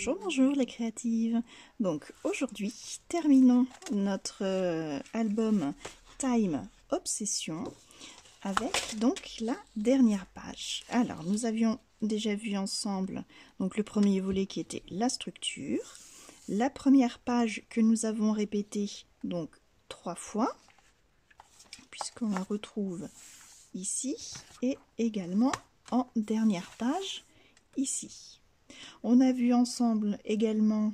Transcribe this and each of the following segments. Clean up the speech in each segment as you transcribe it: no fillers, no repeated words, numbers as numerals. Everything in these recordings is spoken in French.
Bonjour, bonjour les créatives. Donc aujourd'hui, terminons notre album Time Obsession avec donc la dernière page. Alors nous avions déjà vu ensemble donc le premier volet qui était la structure, la première page que nous avons répétée donc 3 fois puisqu'on la retrouve ici et également en dernière page ici. On a vu ensemble également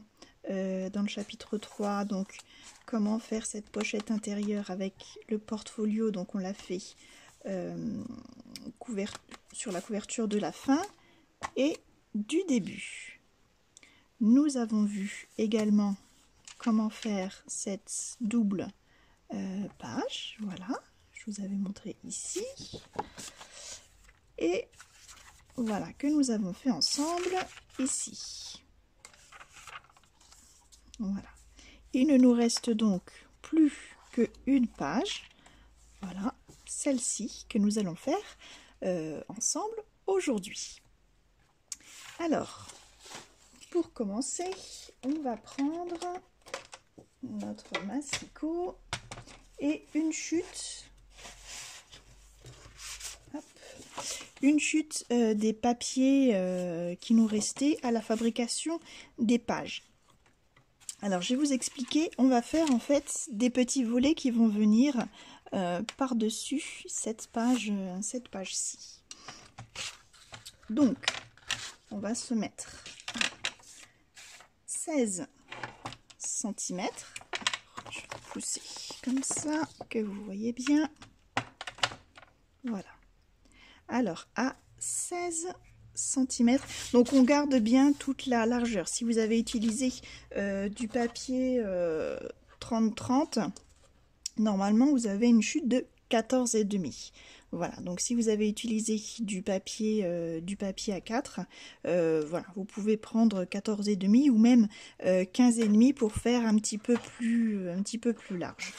dans le chapitre 3 donc comment faire cette pochette intérieure avec le portfolio. Donc on l'a fait sur la couverture de la fin et du début. Nous avons vu également comment faire cette double page. Voilà, je vous avais montré ici. Et voilà, que nous avons fait ensemble ici. Voilà. Il ne nous reste donc plus qu'une page. Voilà, celle-ci que nous allons faire ensemble aujourd'hui. Alors, pour commencer, on va prendre notre massicot et une chute. Hop. Une chute des papiers qui nous restaient à la fabrication des pages. Alors je vais vous expliquer, on va faire en fait des petits volets qui vont venir par-dessus cette page-ci. Donc on va se mettre à 16 cm. Je vais pousser comme ça que vous voyez bien. Voilà. Alors à 16 cm, donc on garde bien toute la largeur. Si vous avez utilisé du papier 30-30, normalement vous avez une chute de 14,5. Voilà, donc si vous avez utilisé du papier A4, voilà, vous pouvez prendre 14,5 ou même 15,5 pour faire un petit peu plus large.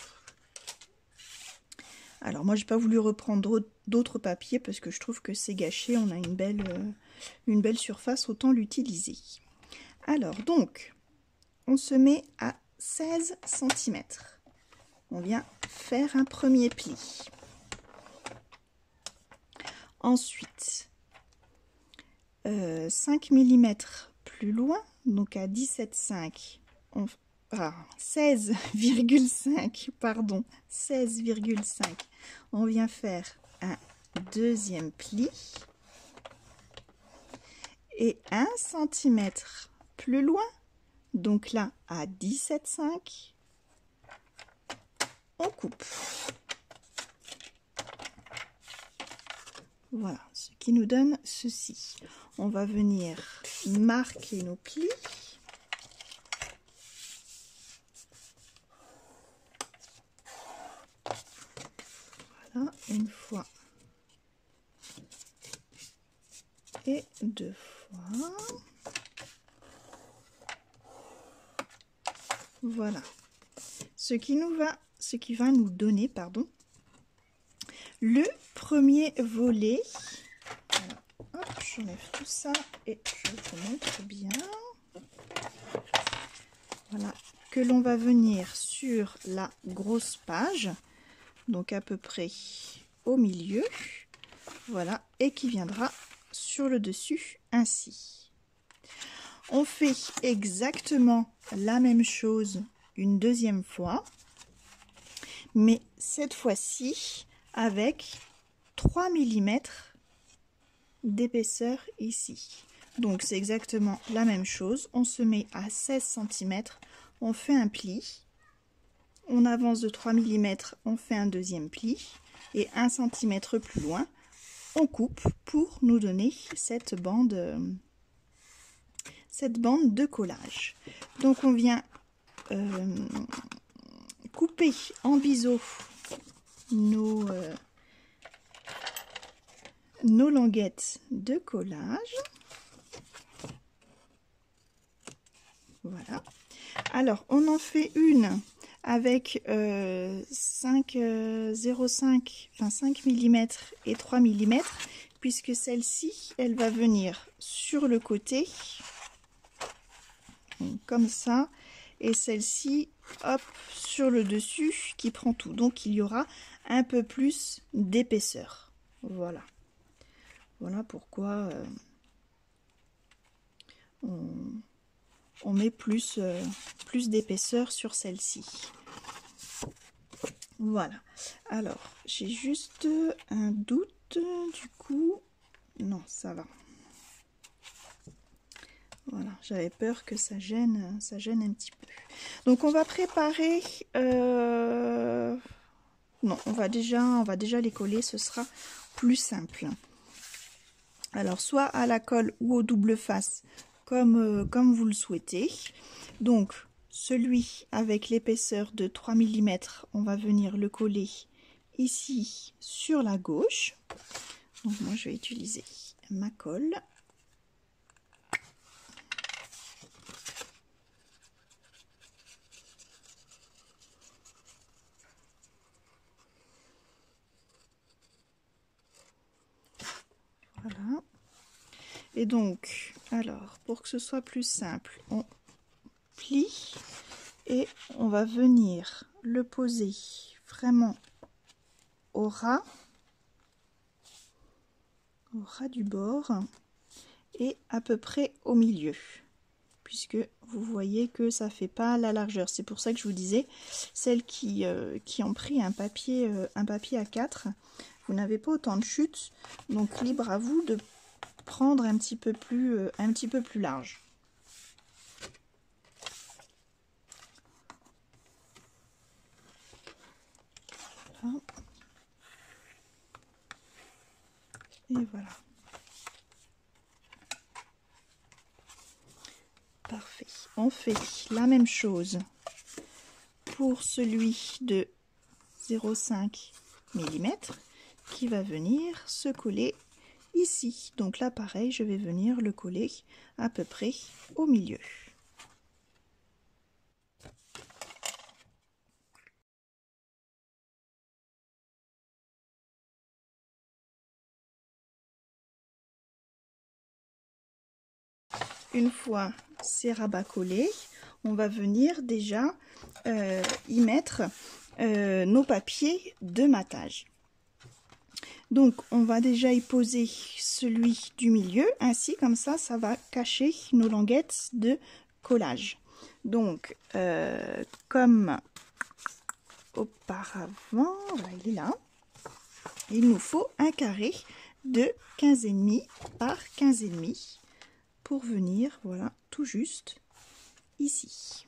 Alors moi j'ai pas voulu reprendre d'autres papiers parce que je trouve que c'est gâché, on a une belle surface, autant l'utiliser. Alors donc on se met à 16 cm. On vient faire un premier pli. Ensuite 5 mm plus loin, donc à 17,5 on 16,5 pardon, 16,5 on vient faire un deuxième pli et 1 cm plus loin, donc là à 17,5 on coupe. Voilà, ce qui nous donne ceci. On va venir marquer nos plis. Voilà, une fois et deux fois. Voilà. Ce qui va nous donner, pardon, le premier volet. Alors, hop, j'enlève tout ça et je vous montre bien. Voilà, que l'on va venir sur la grosse page, donc à peu près au milieu, voilà, et qui viendra sur le dessus ainsi. On fait exactement la même chose une deuxième fois, mais cette fois-ci avec 3 mm d'épaisseur ici. Donc c'est exactement la même chose, on se met à 16 cm, on fait un pli, on avance de 3 mm, on fait un deuxième pli, et 1 cm plus loin, on coupe pour nous donner cette bande de collage. Donc on vient couper en biseau nos languettes de collage. Voilà. Alors on en fait une avec 5 mm et 3 mm, puisque celle-ci elle va venir sur le côté Donc, comme ça, et celle-ci, hop, sur le dessus qui prend tout. Donc il y aura un peu plus d'épaisseur. Voilà. Voilà pourquoi on met plus d'épaisseur sur celle-ci. Voilà. Alors, j'ai juste un doute, du coup. Non, ça va. Voilà, j'avais peur que ça gêne un petit peu. Donc on va préparer. Non, on va déjà les coller, ce sera plus simple. Alors soit à la colle ou au double face, comme vous le souhaitez. Donc celui avec l'épaisseur de 3 mm, on va venir le coller ici sur la gauche. Donc moi je vais utiliser ma colle. Voilà. Et donc, alors, pour que ce soit plus simple, on plie et on va venir le poser vraiment au ras du bord et à peu près au milieu, puisque vous voyez que ça fait pas la largeur. C'est pour ça que je vous disais, celles qui ont pris un papier A4, vous n'avez pas autant de chute, donc libre à vous de prendre un petit peu plus large. Voilà. Et voilà. Parfait. On fait la même chose pour celui de 0,5 mm qui va venir se coller ici. Donc là, pareil, je vais venir le coller à peu près au milieu. Une fois ces rabats collés, on va venir déjà y mettre nos papiers de matage. Donc on va déjà y poser celui du milieu, ainsi comme ça va cacher nos languettes de collage. Donc comme auparavant, voilà, il est là, il nous faut un carré de 15,5 par 15,5 pour venir, voilà, tout juste ici.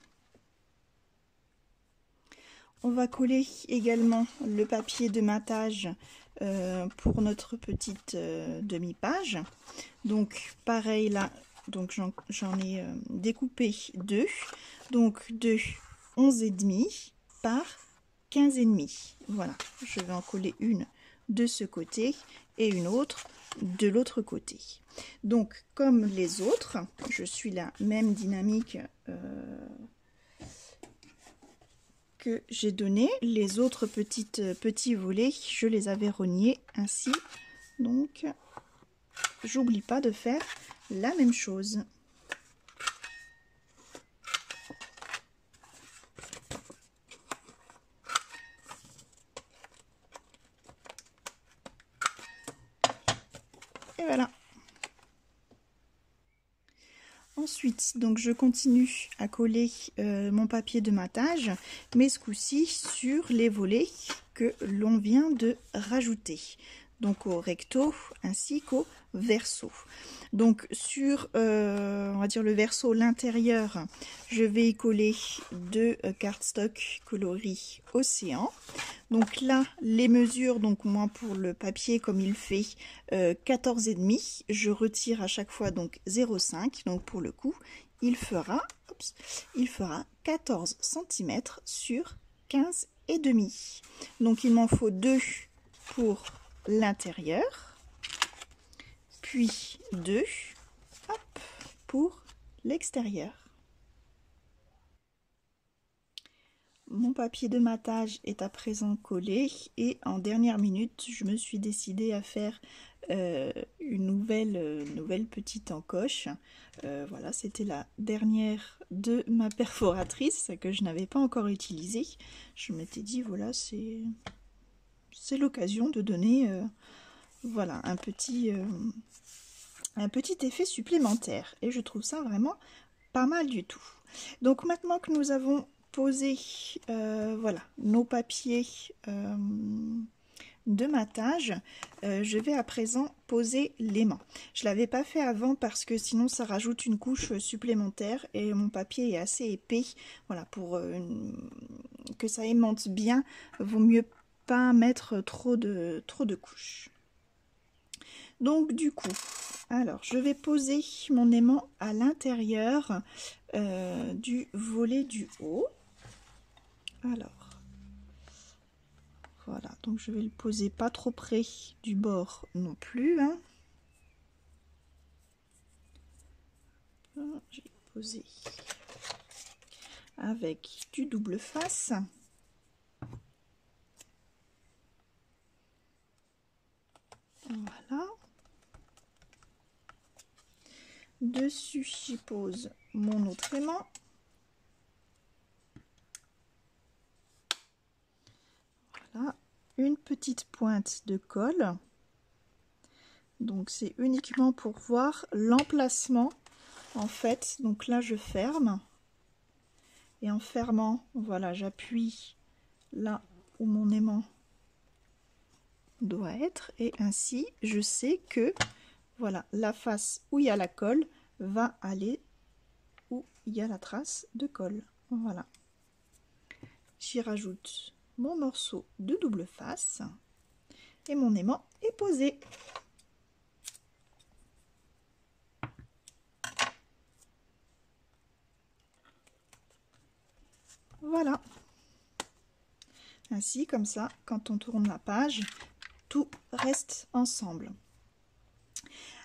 On va coller également le papier de matage pour notre petite demi-page. Donc pareil là, donc j'en ai découpé deux. Donc de 11,5 par 15,5. Voilà, je vais en coller une de ce côté et une autre de l'autre côté. Donc comme les autres, je suis la même dynamique que j'ai donné. Les autres petits volets, je les avais rognés ainsi. Donc j'oublie pas de faire la même chose. Et voilà. Ensuite, donc je continue à coller mon papier de matage, mais ce coup-ci sur les volets que l'on vient de rajouter. Donc au recto ainsi qu'au verso. Donc sur on va dire le verso, l'intérieur, je vais y coller deux cardstock coloris Océan. Donc là, les mesures, donc moi pour le papier, comme il fait 14,5, je retire à chaque fois donc 0,5. Donc pour le coup, il fera 14 cm sur 15,5. Donc il m'en faut deux pour l'intérieur, puis deux pour l'extérieur. mon papier de matage est à présent collé et en dernière minute, je me suis décidée à faire une nouvelle petite encoche. Voilà, c'était la dernière de ma perforatrice que je n'avais pas encore utilisée. Je m'étais dit, voilà, c'est l'occasion de donner voilà, un petit effet supplémentaire. Et je trouve ça vraiment pas mal du tout. Donc maintenant que nous avons posé voilà, nos papiers de matage, je vais à présent poser l'aimant. Je l'avais pas fait avant parce que sinon ça rajoute une couche supplémentaire et mon papier est assez épais. Voilà, pour que ça aimante bien, vaut mieux pas mettre trop de couches. Donc du coup, alors je vais poser mon aimant à l'intérieur du volet du haut. Alors, voilà, donc je vais le poser pas trop près du bord non plus. Hein. Je vais poser avec du double face. Voilà. Dessus, j'y pose mon autre aimant. Voilà, une petite pointe de colle. Donc c'est uniquement pour voir l'emplacement en fait. Donc là je ferme et en fermant, voilà, j'appuie là où mon aimant doit être et ainsi je sais que voilà, la face où il y a la colle va aller où il y a la trace de colle. Voilà, j'y rajoute mon morceau de double face et mon aimant est posé. Voilà, ainsi comme ça, quand on tourne la page, tout reste ensemble.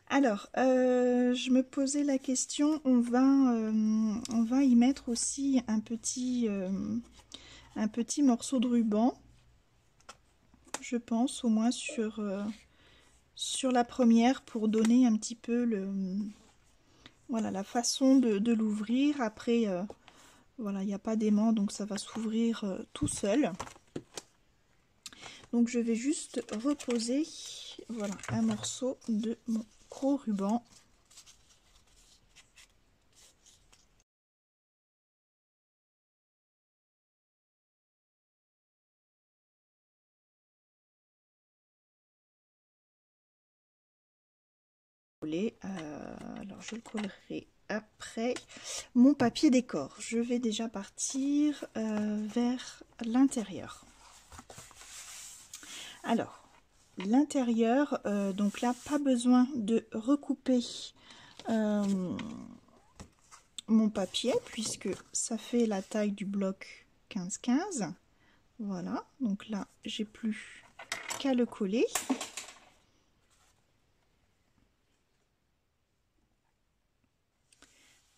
Alors, je me posais la question, on va y mettre aussi un petit morceau de ruban, je pense, au moins sur la première, pour donner un petit peu voilà, la façon de l'ouvrir. Après, voilà, il n'y a pas d'aimant, donc ça va s'ouvrir tout seul. Donc je vais juste reposer voilà, un morceau de mon gros ruban. Alors je le collerai après mon papier décor. Je vais déjà partir vers l'intérieur. Alors l'intérieur, donc là pas besoin de recouper mon papier puisque ça fait la taille du bloc 15-15. Voilà, donc là j'ai plus qu'à le coller.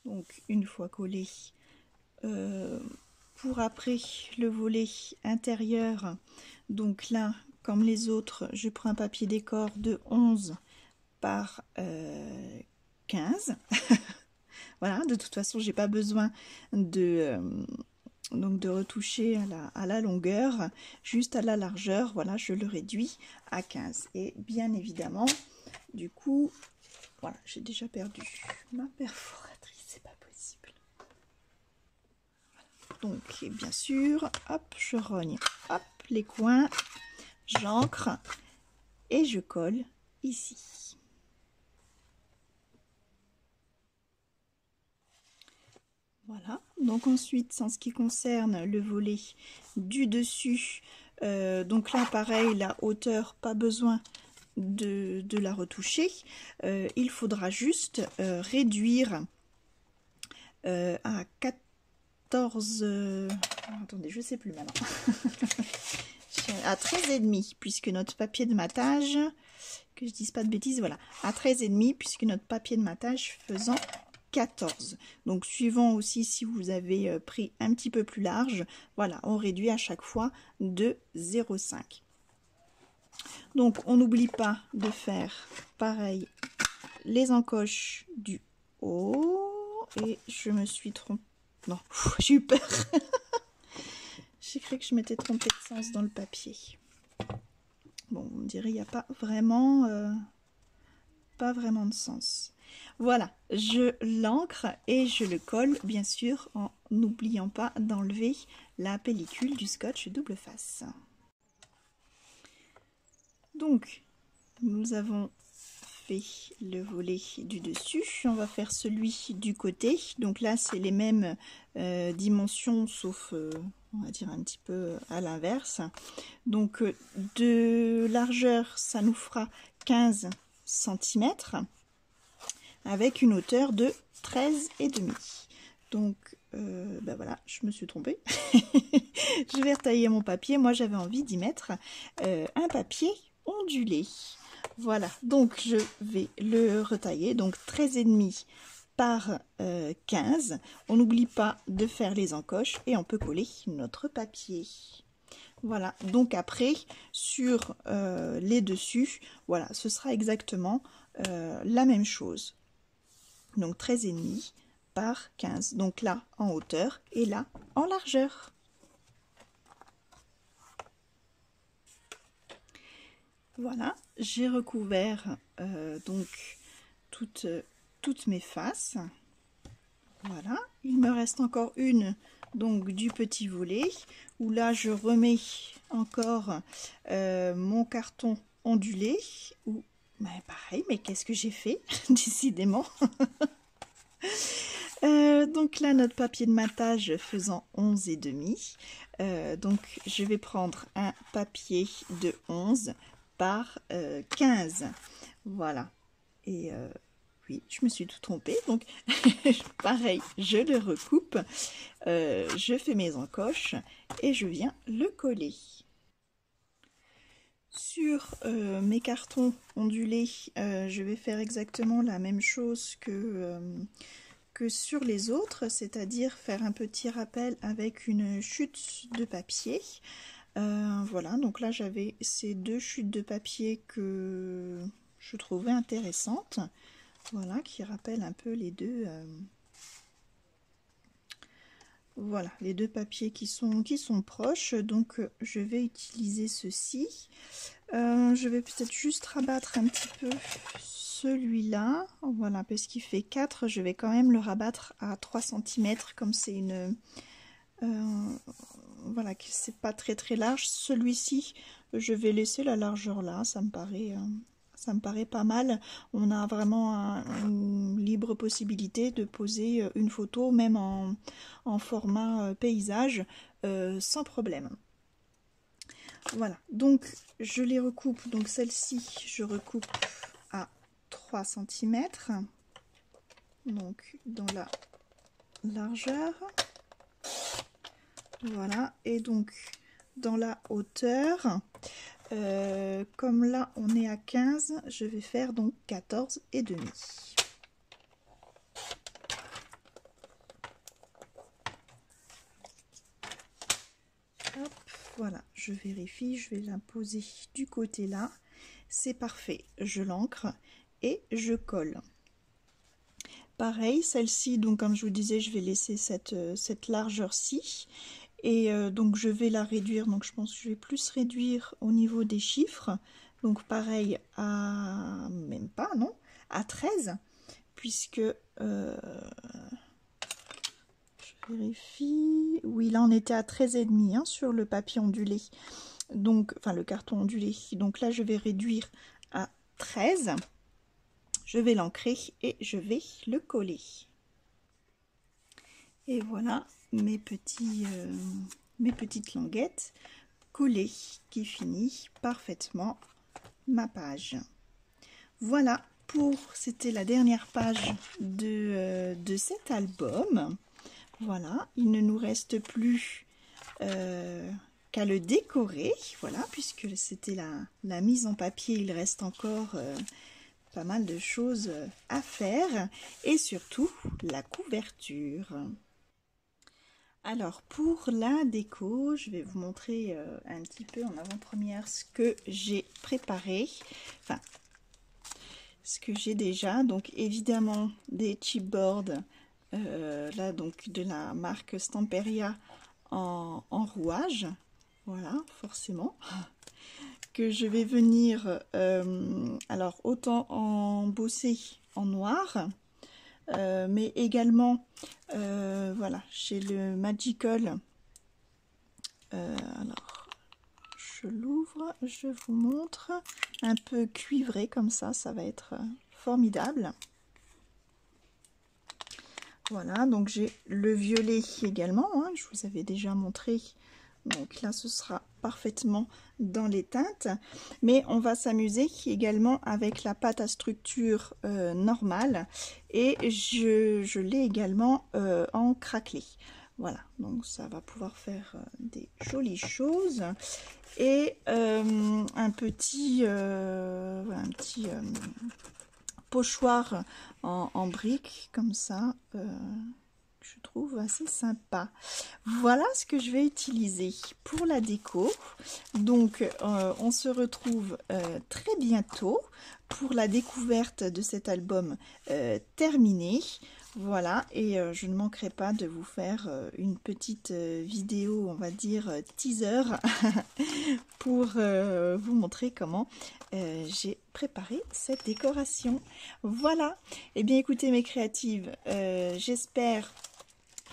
Donc une fois collé, pour après le volet intérieur, donc là comme les autres, je prends un papier décor de 11 par 15. Voilà, de toute façon j'ai pas besoin de retoucher à la longueur, juste à la largeur. Voilà, je le réduis à 15 et bien évidemment du coup voilà, j'ai déjà perdu ma perforatrice, c'est pas possible. Voilà. Donc bien sûr, hop, je rogne hop les coins, j'ancre et je colle ici. Voilà, donc ensuite en ce qui concerne le volet du dessus, donc là pareil, la hauteur, pas besoin de la retoucher. Il faudra juste réduire à 14 attendez, je sais plus maintenant à 13,5 puisque notre papier de matage, que je dise pas de bêtises, voilà, à 13,5 puisque notre papier de matage faisant 14. Donc suivant aussi si vous avez pris un petit peu plus large, voilà, on réduit à chaque fois de 0,5. Donc on n'oublie pas de faire pareil les encoches du haut. Et je me suis trompée. Non, j'ai eu peur. J'ai cru que je m'étais trompée de sens dans le papier. Bon, vous me direz, il n'y a pas vraiment de sens. Voilà, je l'ancre et je le colle, bien sûr, en n'oubliant pas d'enlever la pellicule du scotch double face. Donc, nous avons fait le volet du dessus. On va faire celui du côté. Donc là, c'est les mêmes dimensions, sauf, on va dire, un petit peu à l'inverse. Donc, de largeur, ça nous fera 15 cm avec une hauteur de 13,5. Donc, ben voilà, je me suis trompée. Je vais retailler mon papier. Moi, j'avais envie d'y mettre un papier ondulé. Voilà, donc je vais le retailler. Donc 13,5 par 15. On n'oublie pas de faire les encoches et on peut coller notre papier. Voilà, donc après, sur les dessus, voilà, ce sera exactement la même chose. Donc 13,5 par 15. Donc là en hauteur et là en largeur. Voilà, j'ai recouvert donc toutes mes faces. Voilà, il me reste encore une donc du petit volet où là je remets encore mon carton ondulé. Ou pareil, mais qu'est-ce que j'ai fait décidément. Donc là notre papier de matage faisant 11,5. Donc je vais prendre un papier de 11 par 15. Voilà. Et oui, je me suis tout trompée. Donc pareil, je le recoupe, je fais mes encoches et je viens le coller. Sur mes cartons ondulés, je vais faire exactement la même chose que sur les autres, c'est-à-dire faire un petit rappel avec une chute de papier. Voilà, donc là j'avais ces deux chutes de papier que je trouvais intéressantes, voilà, qui rappellent un peu les deux, voilà, les deux papiers qui sont proches. Donc je vais utiliser ceci. Je vais peut-être juste rabattre un petit peu celui-là, voilà, parce qu'il fait 4, je vais quand même le rabattre à 3 cm, comme c'est une... voilà, que c'est pas très large. Celui-ci, je vais laisser la largeur là, ça me paraît pas mal. On a vraiment une libre possibilité de poser une photo, même en format paysage, sans problème. Voilà, donc je les recoupe. Donc celle-ci, je recoupe à 3 cm, donc dans la largeur. Voilà, et donc dans la hauteur, comme là on est à 15, je vais faire donc 14,5. Hop, voilà, je vérifie, je vais la poser du côté là, c'est parfait, je l'ancre et je colle. Pareil, celle-ci, donc comme je vous disais, je vais laisser cette largeur-ci. Et donc je vais la réduire, donc je pense que je vais plus réduire au niveau des chiffres. Donc pareil à, même pas, non, à 13, puisque, je vérifie, oui là on était à 13,5 hein, sur le papier ondulé, donc, enfin le carton ondulé. Donc là je vais réduire à 13. Je vais l'ancrer et je vais le coller. Et voilà mes petites languettes collées qui finit parfaitement ma page. Voilà, c'était la dernière page de cet album. Voilà, il ne nous reste plus qu'à le décorer. Voilà, puisque c'était la mise en papier, il reste encore pas mal de choses à faire et surtout la couverture. Alors pour la déco, je vais vous montrer un petit peu en avant-première ce que j'ai préparé, enfin ce que j'ai déjà. Donc évidemment des chipboards, là donc de la marque Stamperia en rouage, voilà forcément, que je vais venir alors autant embosser en noir, mais également voilà, chez le Magical, alors je l'ouvre, je vous montre, un peu cuivré comme ça va être formidable. Voilà, donc j'ai le violet également, hein, je vous avais déjà montré. Donc là, ce sera parfaitement dans les teintes. Mais on va s'amuser également avec la pâte à structure normale. Et je l'ai également en craquelé. Voilà, donc ça va pouvoir faire des jolies choses. Et un petit pochoir en briques, comme ça. Je trouve assez sympa. Voilà ce que je vais utiliser pour la déco. Donc on se retrouve très bientôt pour la découverte de cet album terminé. Voilà, et je ne manquerai pas de vous faire une petite vidéo, on va dire teaser, pour vous montrer comment j'ai préparé cette décoration. Voilà, et bien écoutez mes créatives, j'espère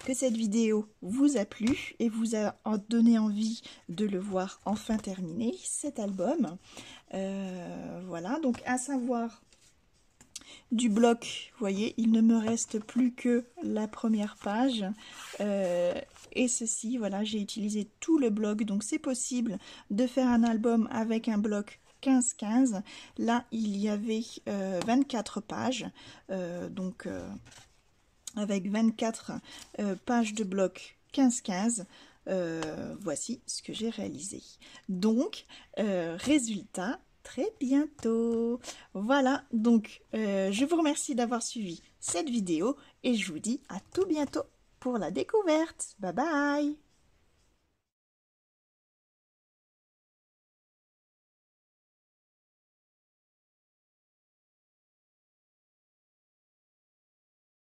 que cette vidéo vous a plu et vous a donné envie de le voir enfin terminé, cet album. Voilà, donc à savoir du bloc, vous voyez, il ne me reste plus que la première page. Et ceci, voilà, j'ai utilisé tout le bloc, donc c'est possible de faire un album avec un bloc 15-15. Là, il y avait 24 pages, donc avec 24 pages de bloc 15-15. Voici ce que j'ai réalisé. Donc, résultat, très bientôt. Voilà, donc je vous remercie d'avoir suivi cette vidéo et je vous dis à tout bientôt pour la découverte. Bye bye!